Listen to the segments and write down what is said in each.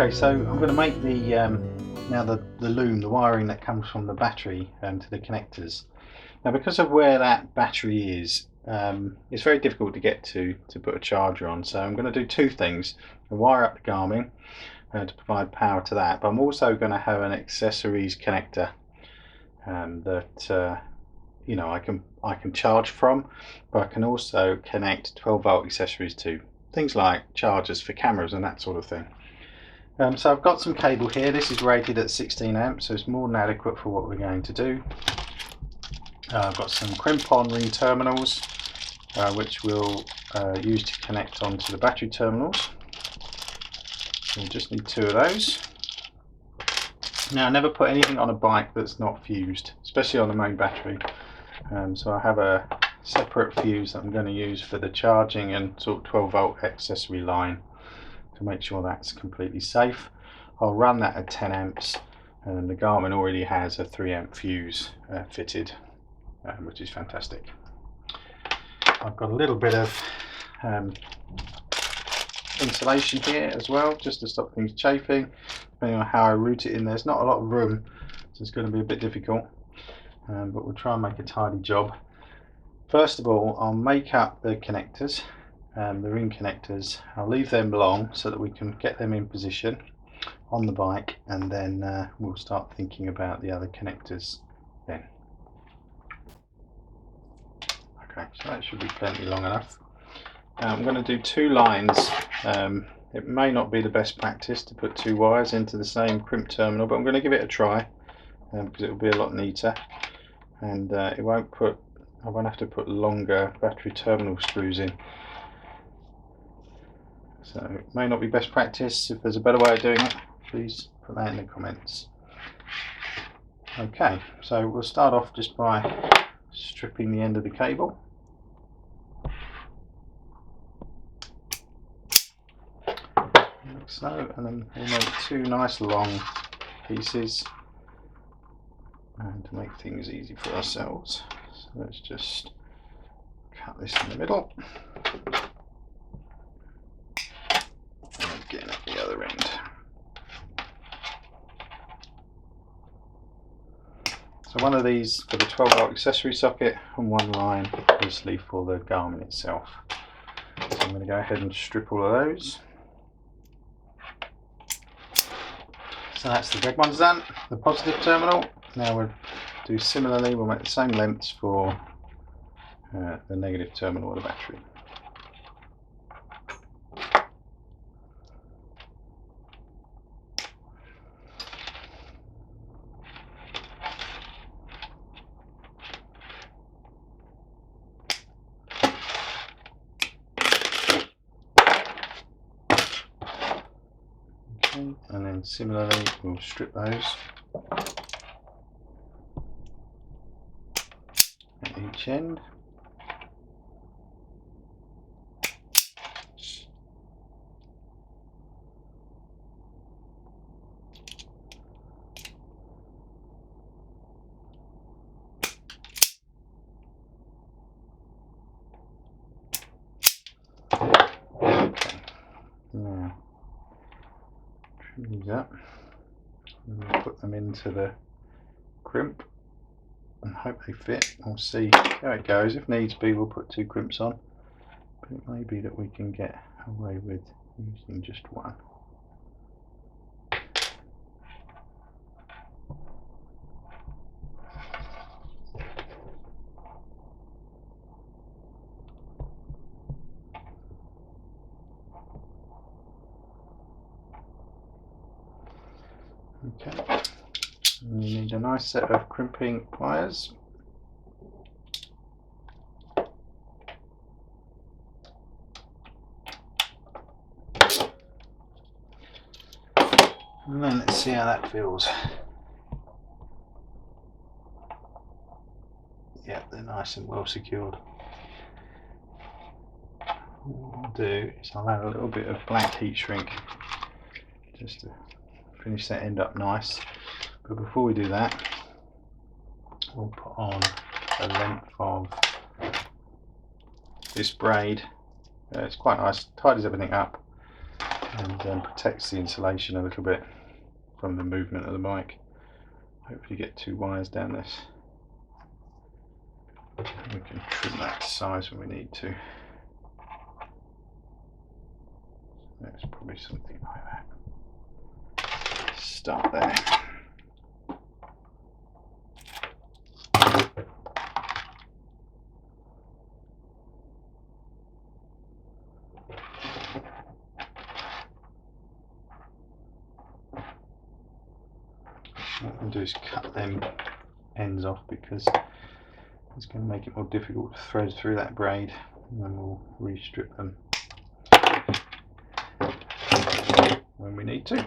Okay, so I'm going to make the now the loom, the wiring that comes from the battery to the connectors. Now, because of where that battery is, it's very difficult to get to put a charger on. So I'm going to do two things: wire up the Garmin to provide power to that, but I'm also going to have an accessories connector that you know, I can charge from, but I can also connect 12-volt accessories to things like chargers for cameras and that sort of thing. So I've got some cable here. This is rated at 16 amps, so it's more than adequate for what we're going to do. I've got some crimp-on ring terminals, which we'll use to connect onto the battery terminals. So we just need two of those. Now, I never put anything on a bike that's not fused, especially on the main battery. So I have a separate fuse that I'm going to use for the charging and sort of 12-volt accessory line to make sure that's completely safe. I'll run that at 10 amps, and the Garmin already has a 3-amp fuse fitted, which is fantastic. I've got a little bit of insulation here as well, just to stop things chafing. Depending on how I route it in, there's not a lot of room, so it's going to be a bit difficult, but we'll try and make a tidy job. First of all, I'll make up the connectors, the ring connectors. I'll leave them long so that we can get them in position on the bike, and then we'll start thinking about the other connectors then. Okay, so that should be plenty long enough. I'm going to do two lines. It may not be the best practice to put two wires into the same crimp terminal, but I'm going to give it a try because it will be a lot neater, and I won't have to put longer battery terminal screws in. So it may not be best practice. If there's a better way of doing it, please put that in the comments. Okay, so we'll start off just by stripping the end of the cable. Like so, and then we'll make two nice long pieces, and to make things easy for ourselves, so let's just cut this in the middle and again at the other end. So one of these for the 12-volt accessory socket, and one line obviously for the Garmin itself. So I'm going to go ahead and strip all of those. So that's the red one's done, the positive terminal. Now we'll do similarly, we'll make the same lengths for the negative terminal of the battery. Okay, and then similarly we'll strip those at each end. Now, trim these up, and we'll put them into the crimp and hope they fit. We'll see how it goes. If needs be, we'll put two crimps on, but it may be that we can get away with using just one. Okay, and you need a nice set of crimping pliers. And then let's see how that feels. Yeah, they're nice and well secured. What I'll do is I'll add a little bit of black heat shrink just to finish that end up nice. But before we do that, we'll put on a length of this braid. It's quite nice, tidies everything up. and protects the insulation a little bit from the movement of the bike. Hopefully get 2 wires down this. We can trim that to size when we need to. That's probably something like that. Start there. What I'm going to do is cut them ends off because it's going to make it more difficult to thread through that braid, and then we'll restrip them when we need to.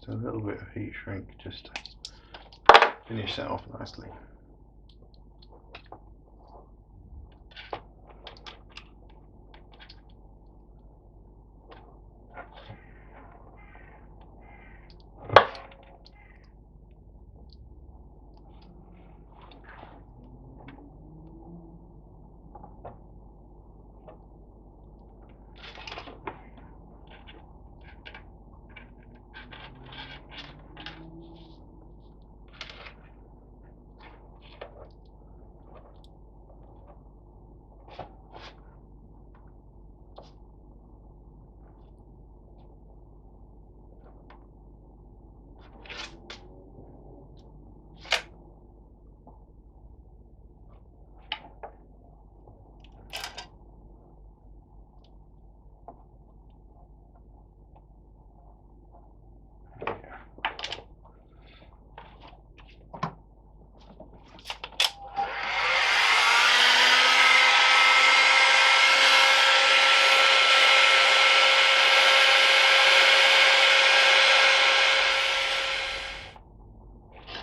A little bit of heat shrink just to finish that off nicely.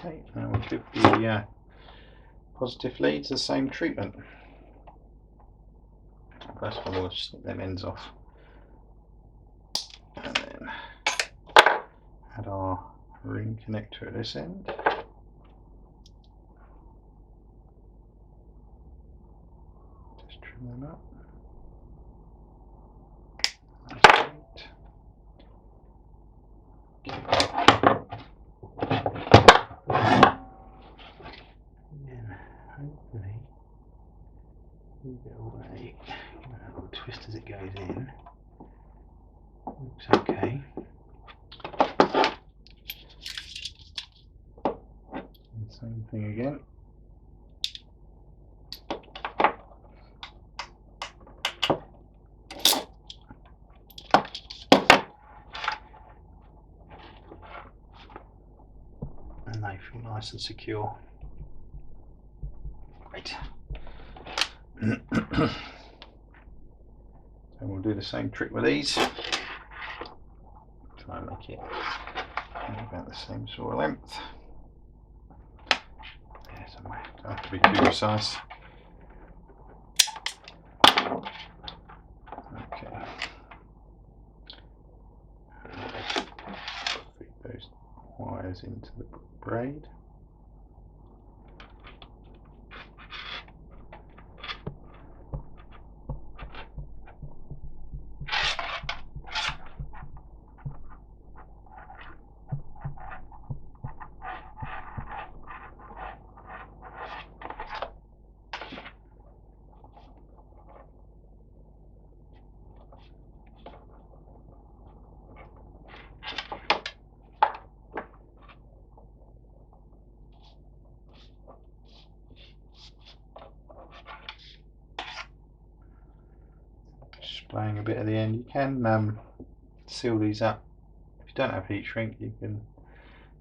Okay, now we'll give the positive leads the same treatment. First of all, we'll snip them ends off, and then add our ring connector at this end. Just trim them up. That's great. Hopefully move it away, give it a little twist as it goes in. Looks okay. And same thing again. And they feel nice and secure. Great. And we'll do the same trick with these. Try and make it about the same sort of length. There somewhere. Don't have to be too precise. Okay. Feed those wires into the braid. Displaying a bit at the end. You can seal these up. If you don't have heat shrink, you can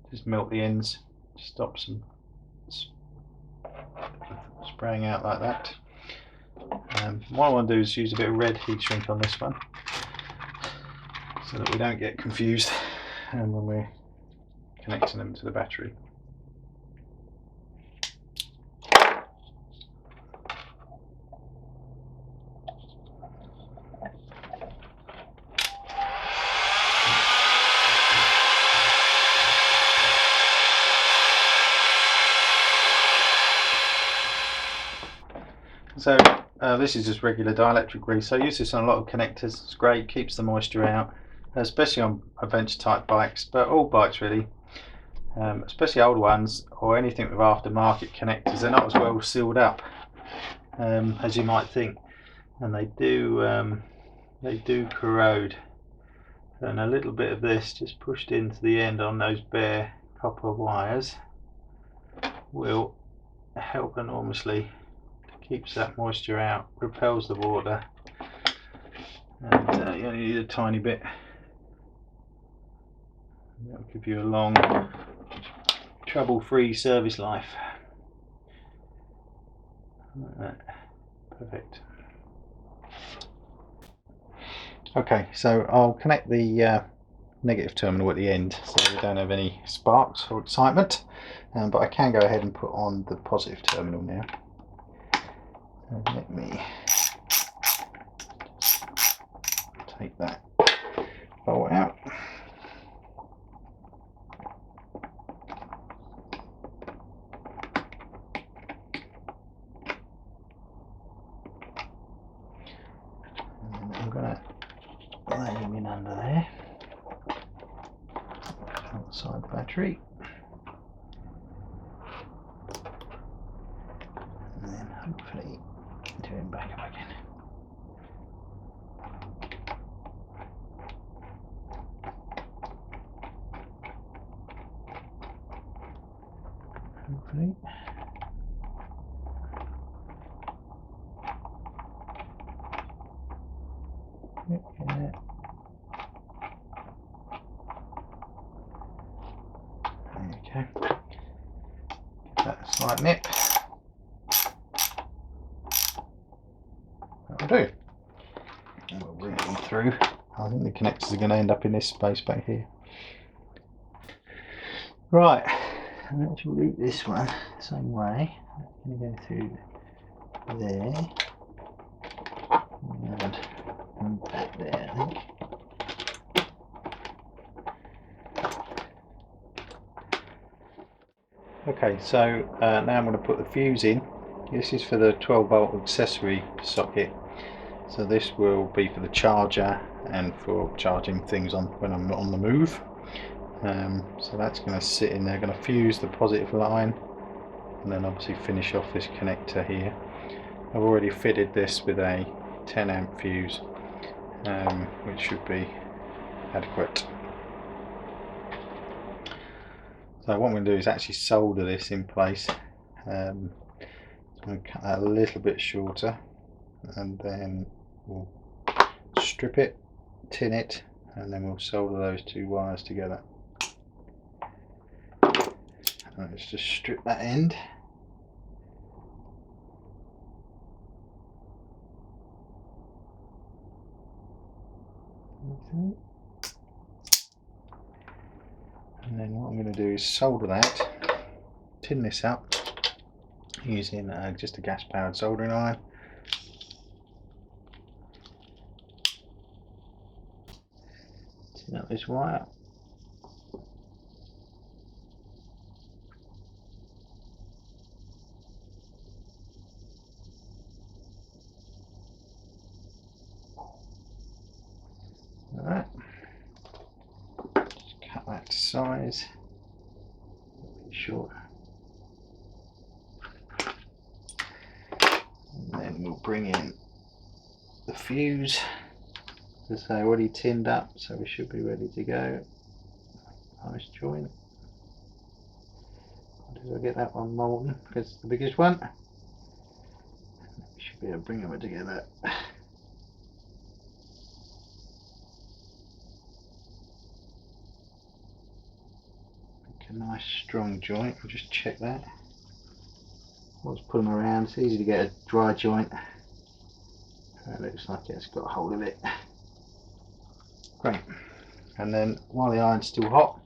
just melt the ends, stop some spraying out like that. What I want to do is use a bit of red heat shrink on this one, so that we don't get confused when we're connecting them to the battery. So this is just regular dielectric grease. So I use this on a lot of connectors. It's great, keeps the moisture out, especially on adventure type bikes, but all bikes really, especially old ones or anything with aftermarket connectors. They're not as well sealed up as you might think, and they do corrode. And a little bit of this just pushed into the end on those bare copper wires will help enormously. Keeps that moisture out, repels the water, and you only need a tiny bit. That'll give you a long, trouble-free service life. Like that. Perfect. Okay, so I'll connect the negative terminal at the end so we don't have any sparks or excitement, but I can go ahead and put on the positive terminal now. Let me take that bolt out. And I'm going to lay him in under there, outside the battery. And then hopefully do him back up again. Hopefully. Yeah. Okay. Give that a slight nip. That'll do. And we'll route them through. I think the connectors are going to end up in this space back here. Right, I'm going to route this one the same way. I'm going to go through there and back there, I think. Okay, so now I'm going to put the fuse in. This is for the 12-volt accessory socket. So this will be for the charger and for charging things on when I'm not on the move. So that's going to sit in there, going to fuse the positive line and then obviously finish off this connector here. I've already fitted this with a 10 amp fuse, which should be adequate. So what I'm going to do is actually solder this in place. I'm going to cut that a little bit shorter and then we'll strip it, tin it, and then we'll solder those two wires together. Let's just strip that end. Okay. And then what I'm going to do is solder that, tin this up using just a gas powered soldering iron. Tin up this wire. Alright, just cut that to size, a bit short, and then we'll bring in the fuse. As I say, already tinned up, so we should be ready to go. Nice joint. Did I get that one molten? Because it's the biggest one. We should be able to bring them together. A nice strong joint. I'll just check that. I'll just put them around. It's easy to get a dry joint. That looks like it's got a hold of it. Great. And then while the iron's still hot,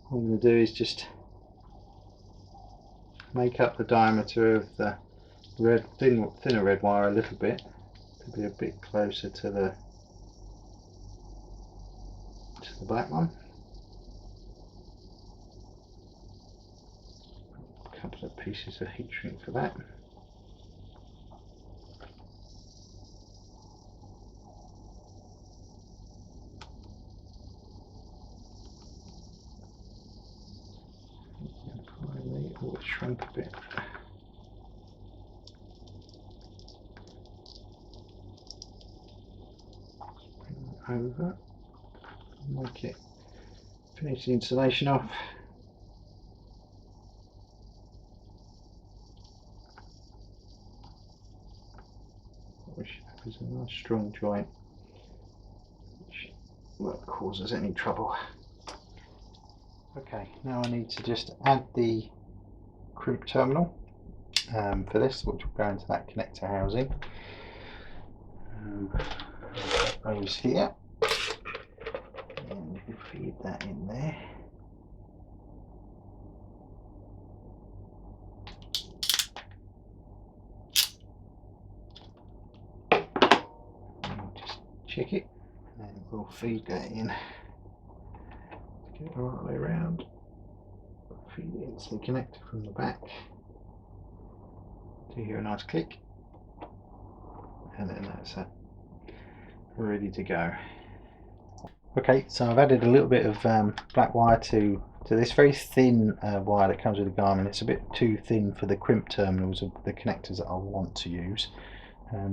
what I'm going to do is just make up the diameter of the thinner red wire a little bit to be a bit closer to the black one. A couple of pieces of heat shrink for that. Probably will shrink a bit. Bring that over. Make it finish the insulation off. Which is a nice strong joint, which won't cause us any trouble. Okay, now I need to just add the crimp terminal for this, which will go into that connector housing. Those here, and you can feed that in there. And just check it, and we'll feed that in. Get it the right way around. Feed it into the connector from the back. So you hear a nice click, and then that's it, ready to go. Okay, so I've added a little bit of black wire to this very thin wire that comes with the Garmin. It's a bit too thin for the crimp terminals of the connectors that I want to use.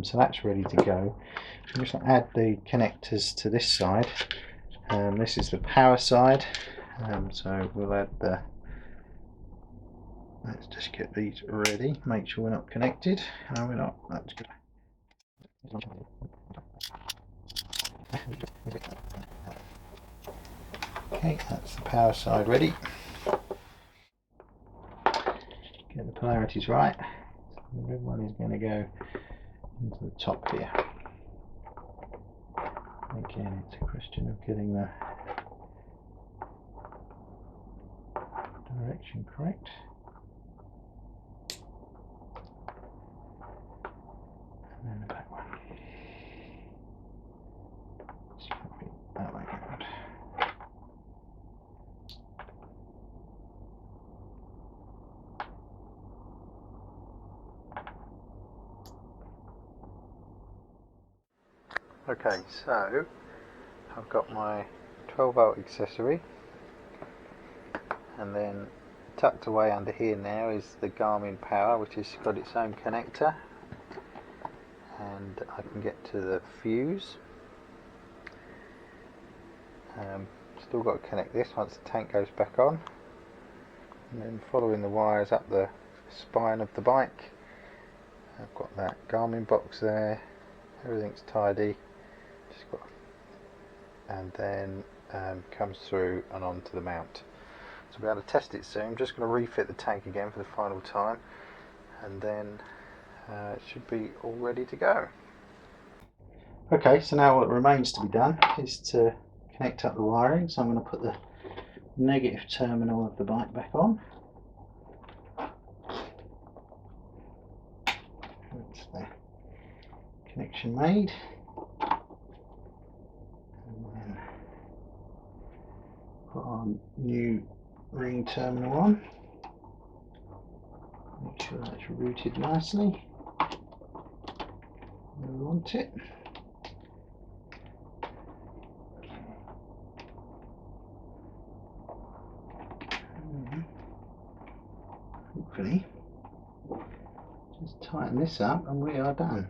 So that's ready to go. I'm just going to add the connectors to this side. This is the power side. So we'll add the. Let's just get these ready. Make sure we're not connected. No, we're not. That's good. Okay, that's the power side ready. Get the polarities right. The red one is going to go into the top here. Again, it's a question of getting the direction correct. And then the back one. It's going to be that way around. Okay, so I've got my 12 volt accessory, and then tucked away under here now is the Garmin Power, which has got its own connector, and I can get to the fuse. Still got to connect this once the tank goes back on, and then following the wires up the spine of the bike. I've got that Garmin box there, everything's tidy. Just got, and then comes through and onto the mount. So we'll be able to test it soon. I'm just going to refit the tank again for the final time, and then it should be all ready to go. Okay, so now what remains to be done is to connect up the wiring. So I'm going to put the negative terminal of the bike back on. That's the connection made. Put our new ring terminal on. Make sure that's routed nicely where we want it. Hopefully, just tighten this up and we are done.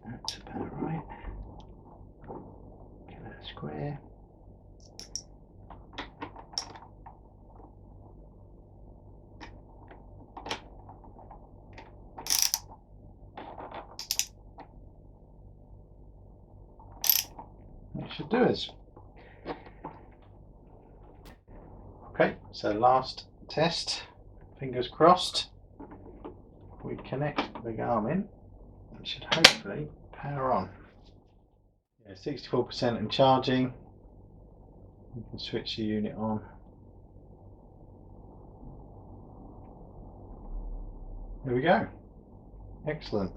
That's about right. Get that square. should do us. Okay, so last test, fingers crossed, we connect the Garmin, it should hopefully power on. Yeah, 64% and charging. You can switch the unit on. There we go. Excellent.